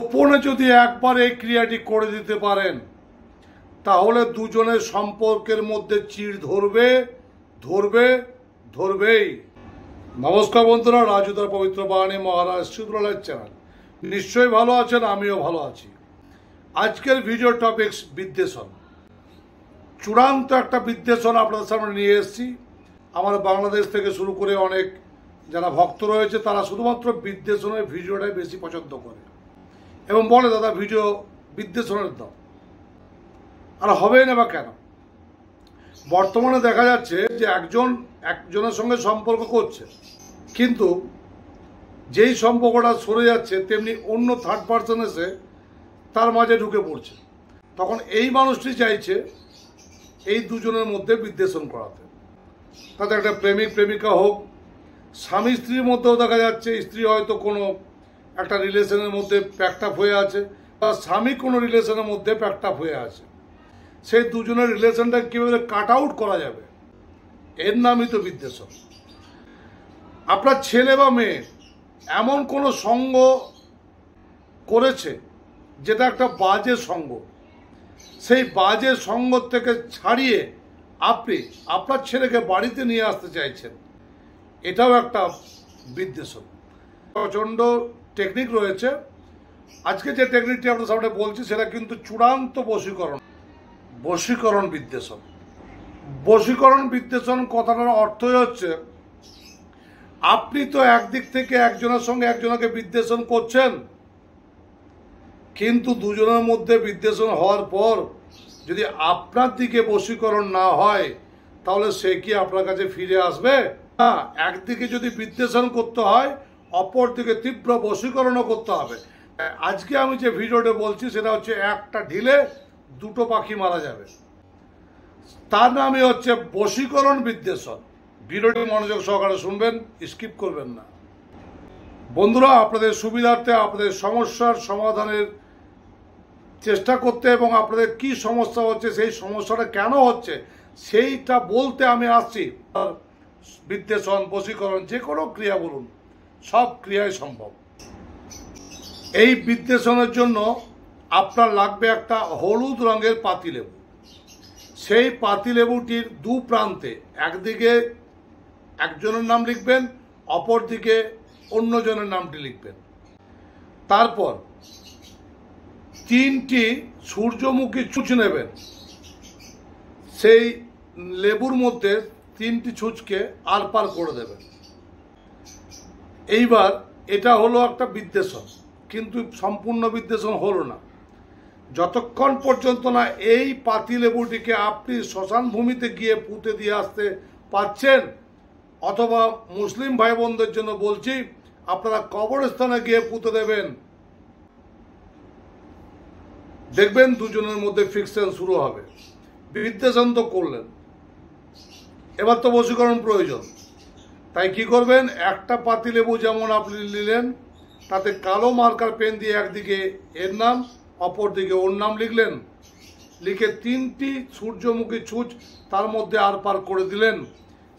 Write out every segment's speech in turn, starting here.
গোপনে যদি একবার এই ক্রিয়াটি করে দিতে পারেন তাহলে দুজনের সম্পর্কের মধ্যে চিড় ধরবেই। নমস্কার বন্ধুরা, রাজুদার পবিত্র বাণী মহারাজ শীতলালের চ্যানেল। নিশ্চয়ই ভালো আছেন, আমিও ভালো আছি। আজকের ভিডিও টপিকস বিদ্বেষণ। চূড়ান্ত একটা বিদ্বেষণ আপনাদের সামনে নিয়ে এসেছি। আমার বাংলাদেশ থেকে শুরু করে অনেক যারা ভক্ত রয়েছে তারা শুধুমাত্র বিদ্বেষণের ভিডিওটাই বেশি পছন্দ করে এবং বলে দাদা ভিডিও বিদ্বেষণের দাও। আর হবেই না বা কেন? বর্তমানে দেখা যাচ্ছে যে একজনের সঙ্গে সম্পর্ক করছে, কিন্তু যেই সম্পর্কটা সরে যাচ্ছে তেমনি অন্য থার্ড পার্সন এসে তার মাঝে ঢুকে পড়ছে। তখন এই মানুষটি চাইছে এই দুজনের মধ্যে বিদ্বেষণ করাতে। তাতে একটা প্রেমিক প্রেমিকা হোক, স্বামী স্ত্রীর মধ্যেও দেখা যাচ্ছে স্ত্রী হয়তো কোনো একটা রিলেশনের মধ্যে প্যাকড আপ হয়ে আছে বা স্বামী কোনো রিলেশনের মধ্যে প্যাকড আপ হয়ে আছে। সেই দুজনের রিলেশনটা কীভাবে কাট আউট করা যাবে, এর নামই তো বিদ্বেষণ। আপনার ছেলে বা মেয়ে এমন কোনো সঙ্গ করেছে যেটা একটা বাজে সঙ্গ, সেই বাজে সঙ্গ থেকে ছাড়িয়ে আপনি আপনার ছেলেকে বাড়িতে নিয়ে আসতে চাইছেন, এটাও একটা বিদ্বেষণ। প্রচণ্ড টেকনিক রয়েছে। আজকে যে টেকনিকটি আপনার সামনে বলছি সেটা কিন্তু চূড়ান্ত বশীকরণ বিদ্বেষণ। বশীকরণ বিদ্বেষণ কথাটার অর্থই হচ্ছে আপনি তো একদিক থেকে একজনের সঙ্গে একজনকে বিদ্বেষণ করছেন, কিন্তু দুজনের মধ্যে বিদ্বেষণ হওয়ার পর যদি আপনার দিকে বশীকরণ না হয় তাহলে সে কি আপনার কাছে ফিরে আসবে? না, একদিকে যদি বিদ্বেষণ করতে হয় অপর দিকে তীব্র বশীকরণও করতে হবে। আজকে আমি যে ভিডিওটা বলছি সেটা হচ্ছে একটা ঢিলে দুটো পাখি মারা যাবে, তার নামই হচ্ছে বশীকরণ বিদ্বেষণ। ভিডিওটি মনোযোগ সহকারে শুনবেন, স্কিপ করবেন না। বন্ধুরা, আপনাদের সুবিধার্থে আপনাদের সমস্যার সমাধানের চেষ্টা করতে এবং আপনাদের কি সমস্যা হচ্ছে, সেই সমস্যাটা কেন হচ্ছে সেইটা বলতে আমি আসছি। বিদ্বেষণ, বশীকরণ, যে কোনো ক্রিয়া বলুন, সব ক্রিয়াই সম্ভব। এই বিদ্বেষণের জন্য আপনার লাগবে একটা হলুদ রঙের পাতিলেবু। সেই পাতিলেবুটির দু প্রান্তে একদিকে একজনের নাম লিখবেন, অপর দিকে অন্যজনের নামটি লিখবেন। তারপর 3টি সূর্যমুখী ছুঁচ নেবেন, সেই লেবুর মধ্যে 3টি ছুঁচকে আর পার করে দেবেন। এইবার এটা হলো একটা বিদ্বেষণ, কিন্তু সম্পূর্ণ বিদ্বেষণ হলো না যতক্ষণ পর্যন্ত না এই পাতিলেবুটিকে আপনি শ্মশান ভূমিতে গিয়ে পুঁতে দিয়ে আসতে পারছেন, অথবা মুসলিম ভাই বোনদের জন্য বলছি আপনারা কবরস্থানে গিয়ে পুঁতে দেবেন। দেখবেন দুজনের মধ্যে ফিকশন শুরু হবে। বিদ্বেষণ তো করলেন, এবার তো বশীকরণ প্রয়োজন। তাই কি করবেন, একটা পাতিলেবু যেমন আপনি নিলেন, তাতে কালো মার্কার পেন দিয়ে একদিকে এর নাম অপর দিকে ওর নাম লিখলেন, লিখে 3টি সূর্যমুখী ছুঁচ তার মধ্যে আর পার করে দিলেন।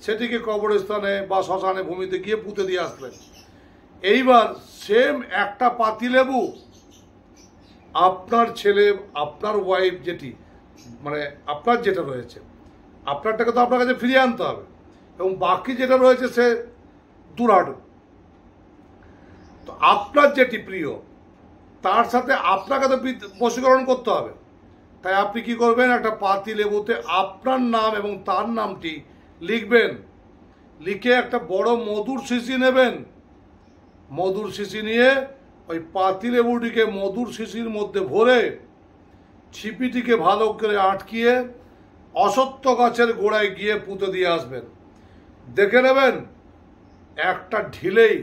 সেটিকে কবরস্থানে বা শ্মশানে ভূমিতে গিয়ে পুঁতে দিয়ে আসলেন। এইবার সেম একটা পাতিলেবু আপনার ছেলে, আপনার ওয়াইফ, আপনার যেটা রয়েছে আপনারটাকে তো আপনার কাছে ফিরিয়ে আনতে হবে এবং বাকি যেটা রয়েছে সে দূরাটো। তো আপনার যেটি প্রিয় তার সাথে আপনাকে তো বশীকরণ করতে হবে। তাই আপনি কি করবেন, একটা পাতিলেবুতে আপনার নাম এবং তার নামটি লিখবেন। লিখে একটা বড় মধুর শিশি নেবেন। মধুর শিশি নিয়ে ওই পাতিলেবুটিকে মধুর শিশির মধ্যে ভরে ছিপিটিকে ভালো করে আটকিয়ে অশ্বত্থ গাছের গোড়ায় গিয়ে পুঁতে দিয়ে আসবেন। দেখে নেবেন একটা ঢিলেই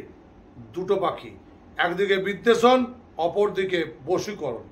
দুটো পাখি, একদিকে বিদ্বেষণ অপর দিকে বশীকরণ।